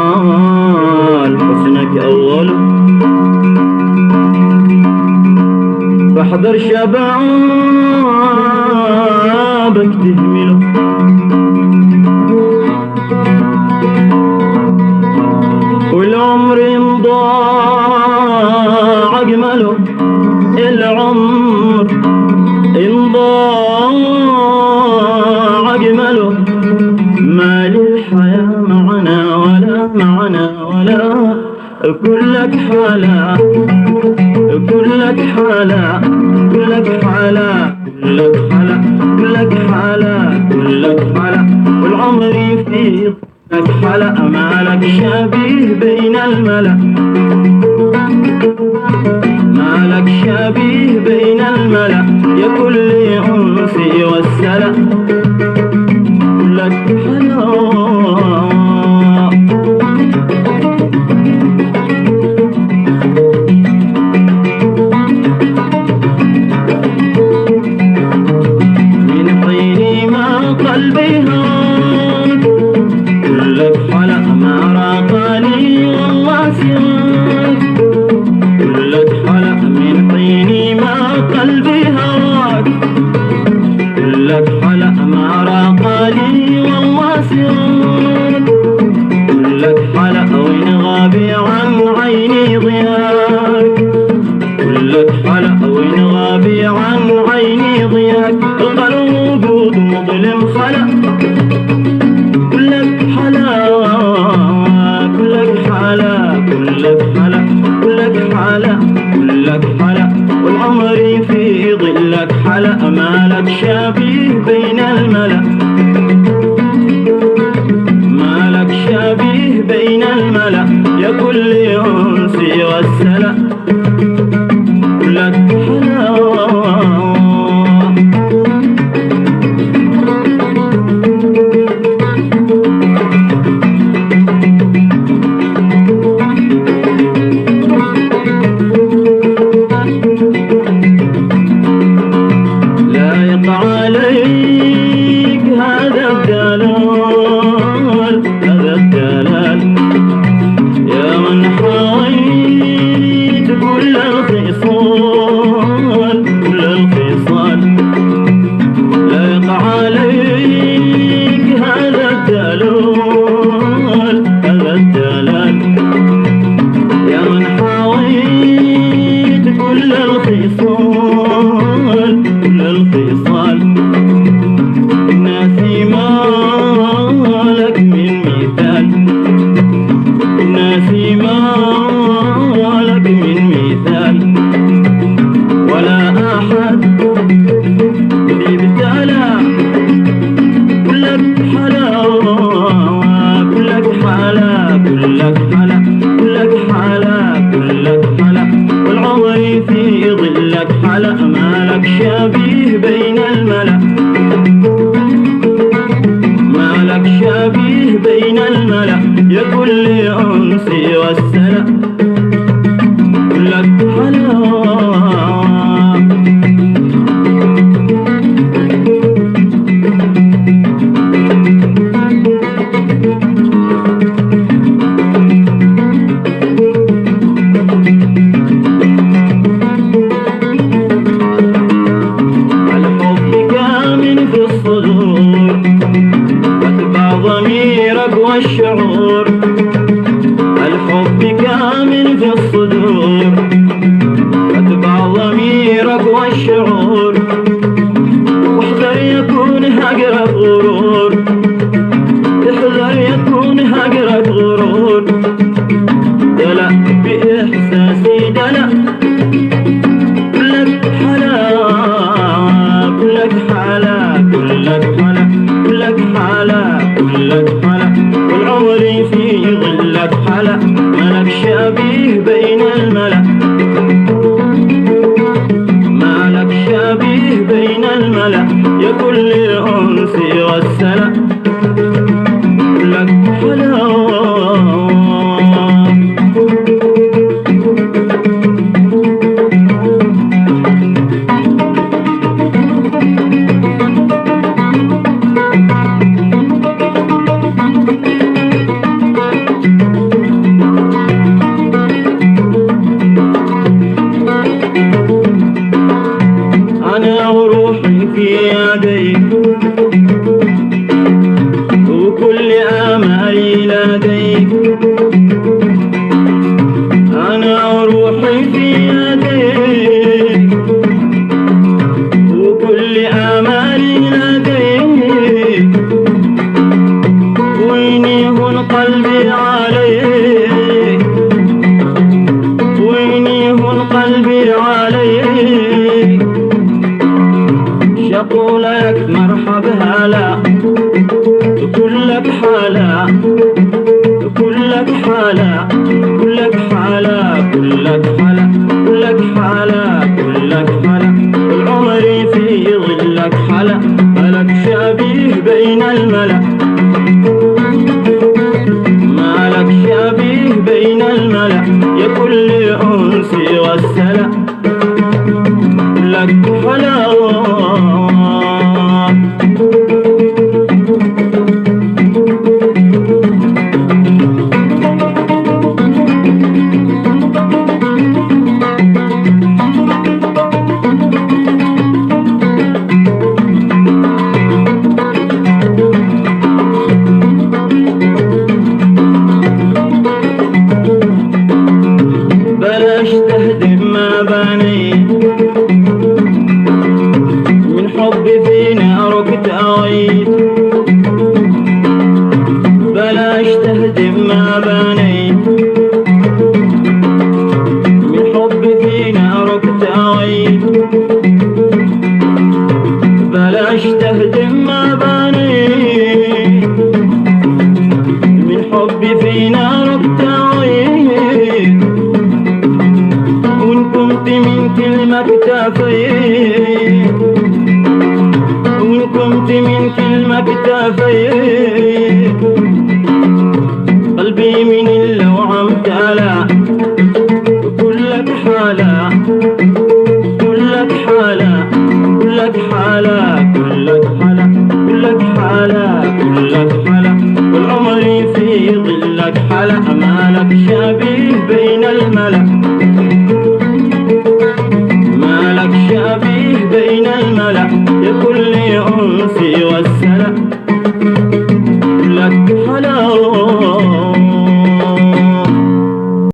جمال حسنك أوله فاحذر شبابك تهمله والعمر انضاع أجمله العمر انضاع أجمله ما للحياة معنا ولا كلك حالة كلك حالة كلك حالة كلك حالة كلك حالة كلك حالة والعمر يفيض لك حالة مالك شبيه بين الملأ مالك شبيه بين الملأ يا كل أنسي والسلأ كلك حالة قلبي هاك كلك حلق ما راقاني والله سياك كلك حلق من طيني ما قلبي هاك كلك حلق ما راقاني والله سياك كلك حلق وين غابي عن عيني ضياك كلك حلق وين غابي عن عيني ضياك القلب مظلم خلق كلك حلا كلك حلا كلك حلا كلك حلا كلك حلا والعمر في ظلك حلا مالك شبيه بين الملأ مالك شبيه بين الملأ يا كل أنسي والسلأ كلك حلا عليك هذا الدلال هذا الدلال يا من حويت كل الخصال كل الخصال لا يقع عليك هذا الدلال هذا الدلال يا من حويت كل الخصال كل الخصال الناس ما لك من مثال الناس ما لك من مثال ولا أحد ابتلى كلك حلاوة كلك حلا كلك حلا كلك حلا كلك حلا والعمر في ظلك حلا مالك شبيه بين الملأ مالك شبيه بين الملأ يا كل أنسي والسلأ كلك حلاوة والشعور الحب كامن في الصدور واتبع ضميرك والشعور واحذر يكون هجرك غرور احذر يكون هجرك غرور دلع بإحساسي دلع كلك حلا كلك حلا كلك حلا كلك حلا كلك حلا والعمر في ظلك حلا مالك شبيه بين الملأ مالك شبيه بين الملأ يا كل الأنس والسلأ كلك حلا آمالي لديك، أنا وروحي في يديك، وكل آمالي لديك، وين يهون قلبي عليك، وين يهون قلبي عليك، شقول لك مرحب هلا، كلك حلا، كلك حلا، كلك حلا، كلك حلا، كلك حلا، كلك حلا، والعمر في ظلك حلا، ملك شبيه بين الملأ، مالك شبيه بين الملأ، يا كل أنس والسلا، لك حلاوة. بلاش تهدم ما بنيت، من حبي في نارك تعيت، بلاش تهدم ما بنيت، من حبي في نارك تعيت، بلاش تهدم ما بنيت، من حبي في نارك تعيت، وإن كنت من كلمة اكتفيت، وإن كنت من كلمة اكتفيت، قلبي من اللوعة امتلأ، كلك حالة، كلك حالة، كلك حالة، كلك حالة، كلك حالة، كلك حالة، والعمر في ظلك حالة، مالك شبيه بين الملأ، مالك شبيه بين الملأ، يا كل أنس